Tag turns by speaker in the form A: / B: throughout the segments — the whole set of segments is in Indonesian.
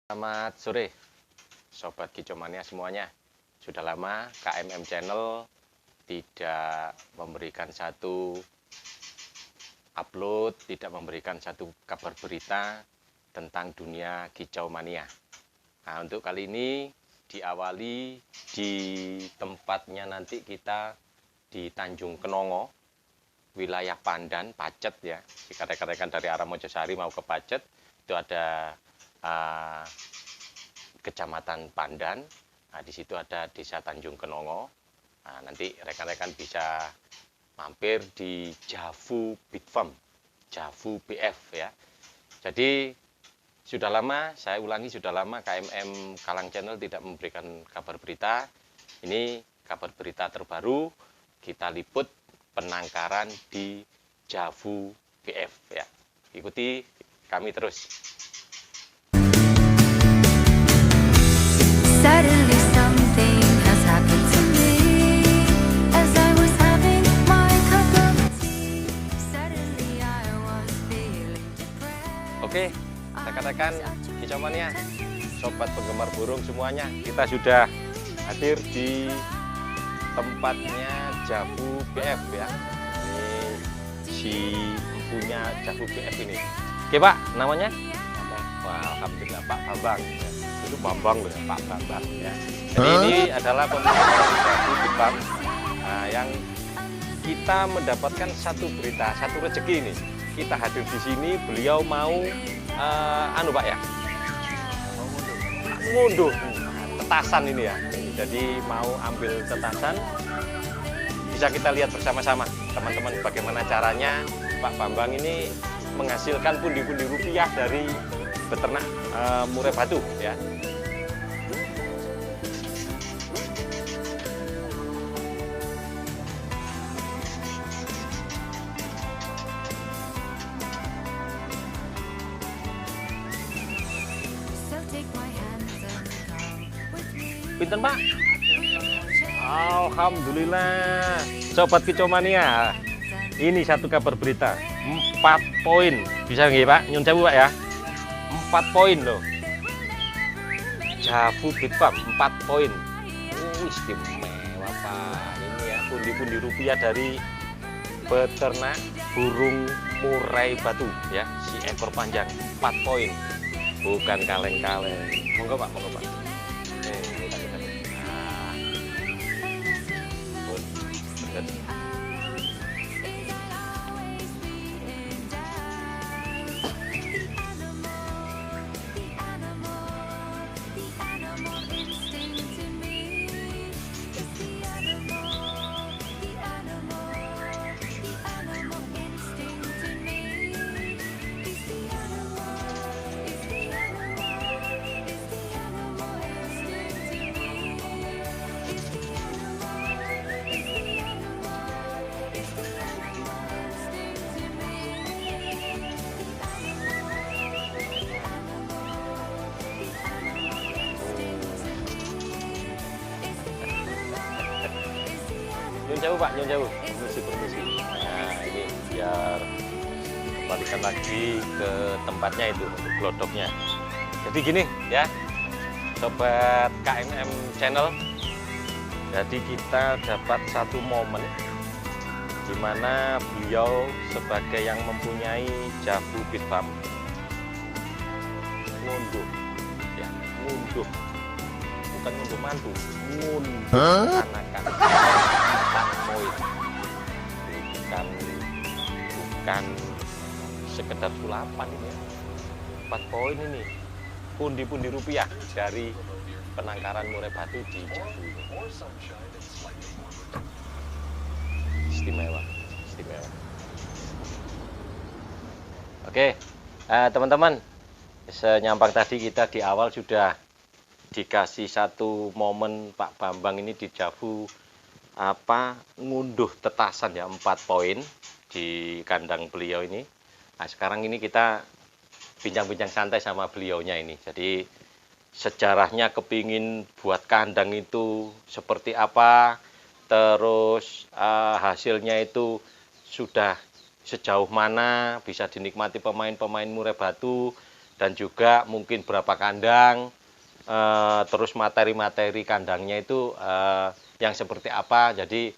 A: Selamat sore, Sobat Kicomania semuanya. Sudah lama KMM Channel tidak memberikan satu upload, tidak memberikan satu kabar berita tentang dunia kicomania. Nah, untuk kali ini diawali di tempatnya nanti kita di Tanjung Kenongo, wilayah Pandan, Pacet ya. Jika rekan-rekan dari arah Mojosari mau ke Pacet, itu ada Kecamatan Pandan. Nah, di situ ada Desa Tanjung Kenongo. Nah, nanti rekan-rekan bisa mampir di Javu Beet Farm, Javu BF ya. Jadi sudah lama, saya ulangi, sudah lama KMM Kalang Channel tidak memberikan kabar berita. Ini kabar berita terbaru, kita liput penangkaran di Javu BF ya. Ikuti kami terus.
B: Suddenly something has happened to me as I was having my cup of tea. Suddenly I was feeling depressed.
A: Oke, rekan-rekan kicomania, sobat penggemar burung semuanya, kita sudah hadir di tempatnya Javu BF ya. Ini si empunya Javu BF ini. Oke Pak, namanya? Wah, alhamdulillah Pak Bambang. Itu Bambang loh ya, Pak Bambang ya. Jadi ini adalah pemilik Javu Beet Farm yang kita mendapatkan satu berita, satu rezeki ini. Kita hadir di sini, beliau mau Pak ya, ngunduh tetasan ini ya. Jadi mau ambil tetasan. Bisa kita lihat bersama-sama teman-teman bagaimana caranya Pak Bambang ini menghasilkan pundi-pundi rupiah dari beternak murai batu ya.
B: So take my hands and come with me.
A: Pinten Pak? Alhamdulillah. Sobat Kicomania, ini satu kabar berita 4 poin. Bisa nggih Pak? Nyun sewu Pak ya. 4 poin loh. Javu Beet Farm 4 poin. Istimewa Pak. Ini ya pundi-pundi rupiah dari peternak burung murai batu ya. Si ekor panjang 4 poin. Bukan kaleng-kaleng. Monggo Pak, monggo Pak. Nyun sewu Pak, nyun sewu. Permisi. Nah ini biar kembalikan lagi ke tempatnya itu untuk glodoknya. Jadi gini ya, sobat KMM Channel. Jadi kita dapat satu momen di mana beliau sebagai yang mempunyai Javu Beet Farm ngunduh, ya ngunduh. Bukan ngunduh mantu, ngunduh anakan 4 poin. Bukan sekedar sulapan ini ya. 4 poin ini pundi-pundi rupiah dari penangkaran murai batu di Javu. Istimewa. Oke, teman-teman, senyampang tadi kita di awal sudah dikasih satu momen Pak Bambang ini di Javu ngunduh tetasan ya 4 poin di kandang beliau ini. Nah, sekarang ini kita bincang-bincang santai sama beliaunya ini. Jadi sejarahnya kepingin buat kandang itu seperti apa, terus hasilnya itu sudah sejauh mana bisa dinikmati pemain-pemain murai batu, dan juga mungkin berapa kandang, terus materi-materi kandangnya itu yang seperti apa. Jadi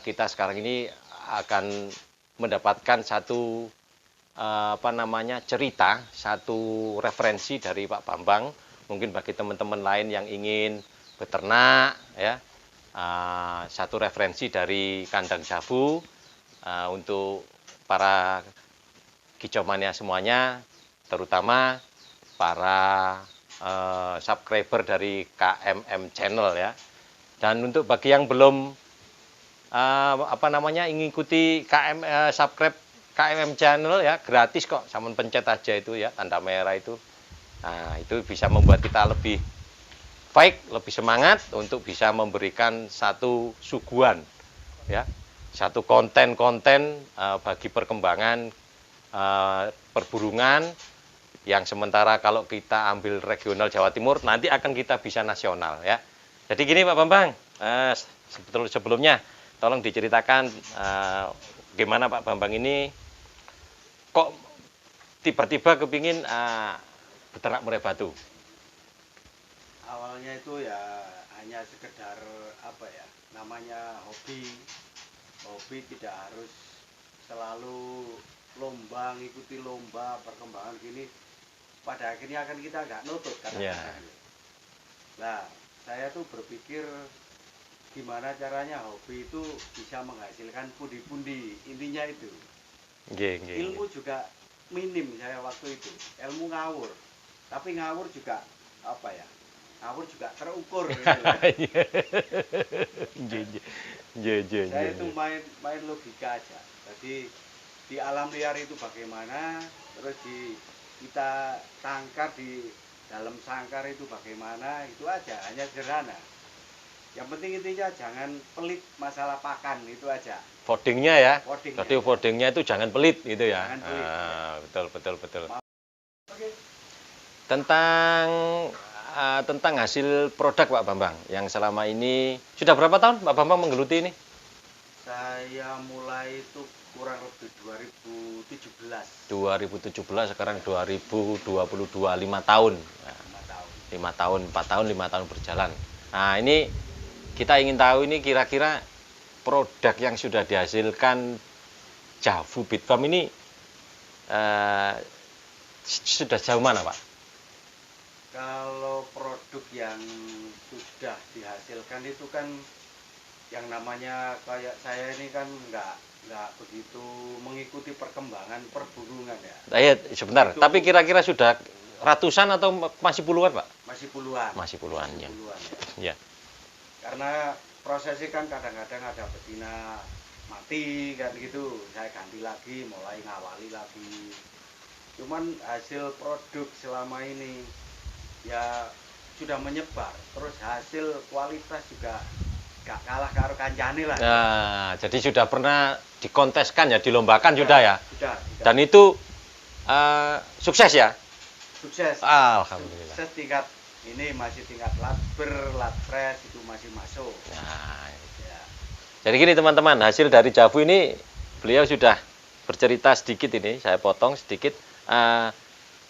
A: kita sekarang ini akan mendapatkan satu cerita, satu referensi dari Pak Bambang. Mungkin bagi teman-teman lain yang ingin beternak, ya, satu referensi dari kandang Javu untuk para kicauannya semuanya, terutama para subscriber dari KMM Channel, ya. Dan untuk bagi yang belum ingin ikuti subscribe KMM Channel, ya, gratis kok, sama pencet aja itu, ya, tanda merah itu. Nah, itu bisa membuat kita lebih baik, lebih semangat untuk bisa memberikan satu suguhan, ya, satu konten-konten bagi perkembangan perburungan yang sementara kalau kita ambil regional Jawa Timur nanti akan kita bisa nasional, ya. Jadi gini Pak Bambang, sebelumnya tolong diceritakan gimana Pak Bambang ini kok tiba-tiba kepingin beternak murai batu.
C: Awalnya itu ya hanya sekedar namanya hobi tidak harus selalu lomba, ngikuti lomba perkembangan gini. Pada akhirnya kan kita nggak nutut kadang-kadang. Nah, saya tuh berpikir gimana caranya hobi itu bisa menghasilkan pundi-pundi, intinya itu. Ilmu juga minim saya waktu itu, ilmu ngawur, tapi ngawur juga ngawur juga terukur gitu. Saya itu main logika aja. Jadi di alam liar itu bagaimana, terus kita tangkar di dalam sangkar itu bagaimana, itu aja, hanya sederhana. Yang penting intinya jangan pelit masalah pakan, itu aja.
A: Votingnya, ya.
C: Jadi
A: votingnya itu jangan pelit gitu, ya.
C: Jangan pelit,
A: Betul. Okay. Tentang hasil produk Pak Bambang yang selama ini sudah berapa tahun Pak Bambang menggeluti ini?
C: Saya mulai itu kurang lebih 2017.
A: 2017, sekarang 2022, 5 tahun. 5 tahun, 4 tahun, 5 tahun berjalan. Nah, ini kita ingin tahu ini kira-kira produk yang sudah dihasilkan Javu Bitfarm ini sudah jauh mana, Pak?
C: Kalau produk yang sudah dihasilkan itu kan yang namanya kayak saya ini kan nggak begitu mengikuti perkembangan perburungan, ya.
A: Sebentar, tapi kira-kira sudah ratusan atau masih puluhan, Pak?
C: Masih puluhan.
A: Masih puluhan, ya. Ya.
C: Karena prosesnya kan kadang-kadang ada betina mati kan gitu, saya ganti lagi, mulai ngawali lagi. Cuman hasil produk selama ini ya sudah menyebar, terus hasil kualitas juga gak kalah karo kancane lah.
A: Nah, jadi sudah pernah dikonteskan, ya, dilombakan sudah, ya.
C: Sudah.
A: Dan itu sukses, ya.
C: Sukses.
A: Alhamdulillah.
C: Sukses tingkat ini masih tingkat latber, latpres itu masih masuk.
A: Nah,
C: ya.
A: Jadi gini teman-teman, hasil dari Javu ini beliau sudah bercerita sedikit ini, saya potong sedikit.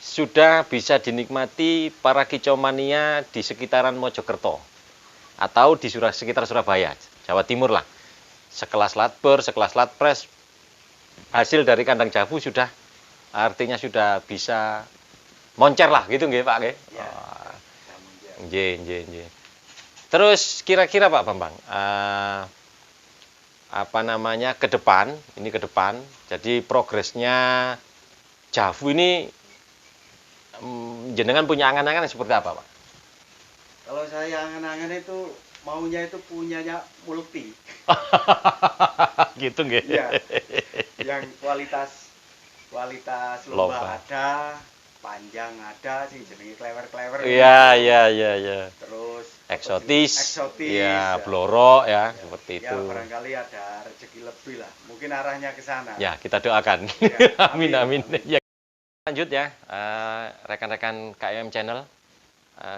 A: Sudah bisa dinikmati para kicau mania di sekitaran Mojokerto atau di sekitar Surabaya, Jawa Timur lah. Sekelas latber, sekelas latpres, hasil dari kandang Javu sudah artinya sudah bisa moncer lah gitu nggih Pak nggih.
C: Ya.
A: Nggih. Terus kira-kira Pak Bambang, ke depan, jadi progresnya Javu ini jenengan punya angan-angan seperti apa, Pak?
C: Kalau saya angan-angan itu maunya itu punyanya multi.
A: Gitu nggih.
C: Iya. Yang kualitas lomba ada, panjang ada, sing jenenge klewer-klewer.
A: Iya.
C: Terus
A: eksotis.
C: Ya,
A: blorok, ya, seperti itu.
C: Ya, barangkali ada rezeki lebih lah. Mungkin arahnya ke sana.
A: Ya, kita doakan.
C: Ya,
A: amin. Ya. Lanjut, ya, rekan-rekan KMM Channel,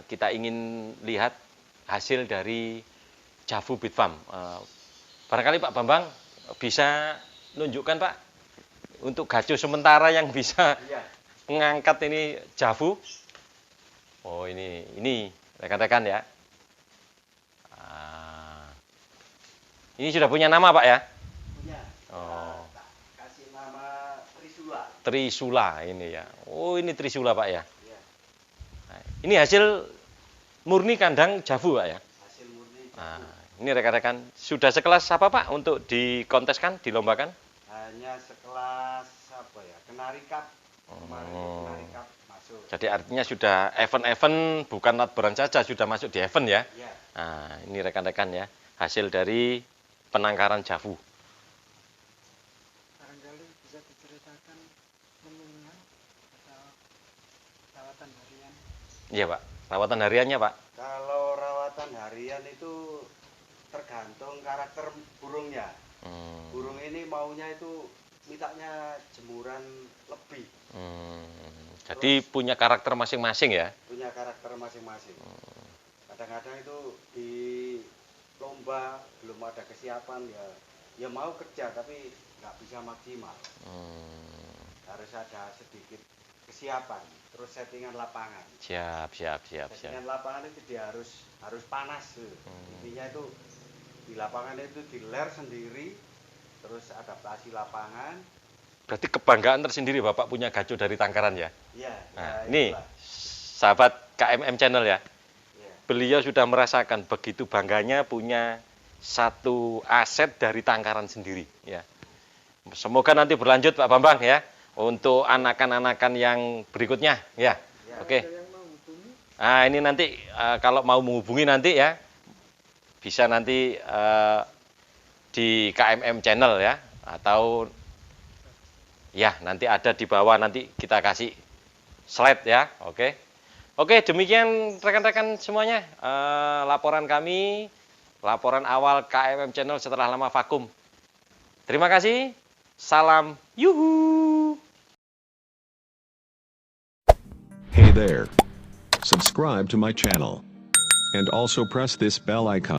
A: kita ingin lihat hasil dari Javu Bitfarm. Barangkali Pak Bambang bisa nunjukkan, Pak, untuk gacu sementara yang bisa mengangkat ini javu. Oh ini rekan-rekan ya. Ini sudah punya nama Pak ya?
C: Punya.
A: Oh.
C: Kasih nama Trisula.
A: Trisula ini ya. Oh ini Trisula Pak ya.
C: Ya,
A: Nah, ini hasil murni kandang javu Pak ya.
C: hasil murni.
A: Nah, ini rekan-rekan sudah sekelas apa Pak untuk dikonteskan, dilombakan?
C: Hanya sekelas apa ya? Kenari Cup. Kemarin itu Kenari Cup masuk.
A: Jadi artinya sudah event-event bukan latboran saja, sudah masuk di event ya.
C: Ya.
A: Nah, ini rekan-rekan ya, hasil dari penangkaran javu.
D: Barangkali bisa diceritakan menunya atau rawatan harian.
A: Iya Pak, rawatan hariannya Pak.
C: Kalau rawatan harian itu tergantung karakter burungnya. Burung ini maunya itu mintanya jemuran lebih.
A: Jadi punya karakter masing-masing ya.
C: Punya karakter masing-masing. Kadang-kadang itu di lomba belum ada kesiapan ya mau kerja tapi nggak bisa maksimal. Harus ada sedikit kesiapan, terus settingan lapangan.
A: Siap.
C: Settingan lapangan itu dia harus panas. Intinya itu di lapangan itu di ler sendiri, terus adaptasi lapangan.
A: Berarti kebanggaan tersendiri Bapak punya gaco dari tangkaran ya.
C: Iya.
A: Nah,
C: ya,
A: ini
C: itulah.
A: sahabat KMM Channel ya.
C: Iya.
A: Beliau sudah merasakan begitu bangganya punya satu aset dari tangkaran sendiri ya. Semoga nanti berlanjut Pak Bambang ya untuk anakan-anakan yang berikutnya ya.
C: Ya.
A: Oke.
D: Ada yang mau hubungi?
A: Nah, ini nanti kalau mau menghubungi nanti ya bisa nanti di KMM Channel ya atau ya nanti ada di bawah, nanti kita kasih slide ya. Oke, demikian rekan-rekan semuanya laporan kami, laporan awal KMM Channel setelah lama vakum. Terima kasih, salam yuhu.
E: Hey there. Subscribe to my channel. And also press this bell icon.